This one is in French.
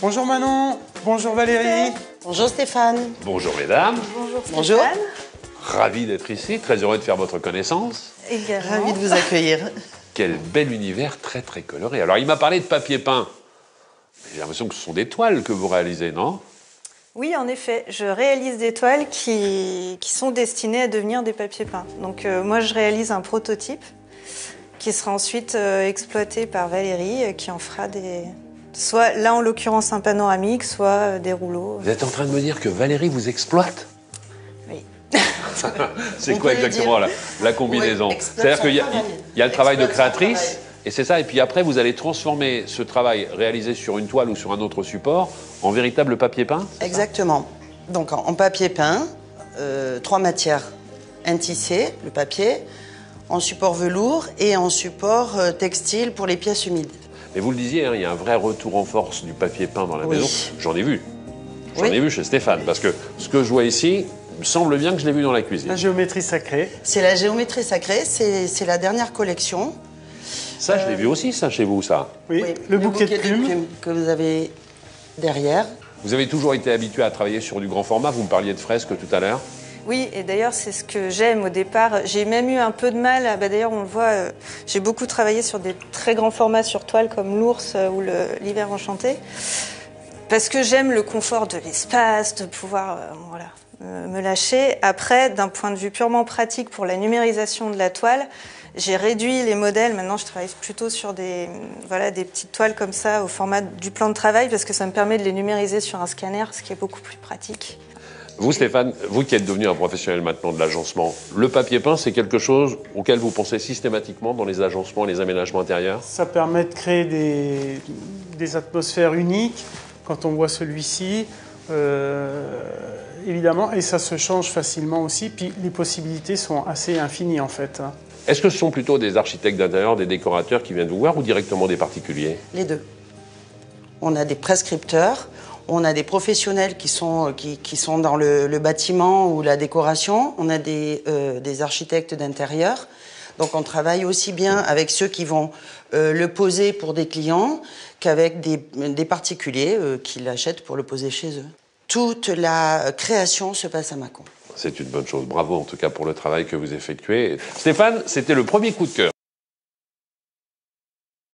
Bonjour Manon, bonjour Valérie. Bonjour Stéphane. Bonjour mesdames. Bonjour Stéphane. Bonjour. Ravi d'être ici, très heureux de faire votre connaissance. Également. Ravi de vous accueillir. Quel bel univers très très coloré. Alors il m'a parlé de papier peint. J'ai l'impression que ce sont des toiles que vous réalisez, non? Oui, en effet, je réalise des toiles qui sont destinées à devenir des papiers peints. Donc moi, je réalise un prototype qui sera ensuite exploité par Valérie, qui en fera des... Soit, là en l'occurrence, un panoramique, soit des rouleaux. Vous êtes en train de me dire que Valérie vous exploite? Oui. C'est On quoi peut le exactement dire. la combinaison? Oui, exploite C'est-à-dire son qu'il y travail. a le travail de Exploite son créatrice, travail. et c'est ça, et puis après vous allez transformer ce travail réalisé sur une toile ou sur un autre support en véritable papier peint? Exactement. Donc en papier peint, 3 matières. Un tissé, le papier, en support velours et en support textile pour les pièces humides. Mais vous le disiez, hein, il y a un vrai retour en force du papier peint dans la Oui. maison. J'en ai vu. J'en Oui. ai vu chez Stéphane, parce que ce que je vois ici, il me semble bien que je l'ai vu dans la cuisine. La géométrie sacrée. C'est la géométrie sacrée, c'est la dernière collection. Ça, je l'ai vu aussi, ça, chez vous, ça. Oui, Oui, le bouquet de plumes. que vous avez derrière. Vous avez toujours été habitué à travailler sur du grand format. Vous me parliez de fresques tout à l'heure. Oui, et d'ailleurs, c'est ce que j'aime au départ. J'ai même eu un peu de mal, d'ailleurs, on le voit, j'ai beaucoup travaillé sur des très grands formats sur toile comme l'ours ou l'hiver enchanté, parce que j'aime le confort de l'espace, de pouvoir me lâcher. Après, d'un point de vue purement pratique pour la numérisation de la toile, j'ai réduit les modèles. Maintenant, je travaille plutôt sur des petites toiles comme ça au format du plan de travail, parce que ça me permet de les numériser sur un scanner, ce qui est beaucoup plus pratique. Vous, Stéphane, vous qui êtes devenu un professionnel maintenant de l'agencement, le papier peint, c'est quelque chose auquel vous pensez systématiquement dans les agencements et les aménagements intérieurs? Ça permet de créer des atmosphères uniques quand on voit celui-ci, évidemment, et ça se change facilement aussi. Puis les possibilités sont assez infinies en fait. Est-ce que ce sont plutôt des architectes d'intérieur, des décorateurs qui viennent vous voir ou directement des particuliers? Les deux. On a des prescripteurs, on a des professionnels qui sont dans le bâtiment ou la décoration, on a des architectes d'intérieur. Donc on travaille aussi bien avec ceux qui vont le poser pour des clients qu'avec des particuliers qui l'achètent pour le poser chez eux. Toute la création se passe à Mâcon. C'est une bonne chose. Bravo en tout cas pour le travail que vous effectuez. Stéphane, c'était le premier coup de cœur.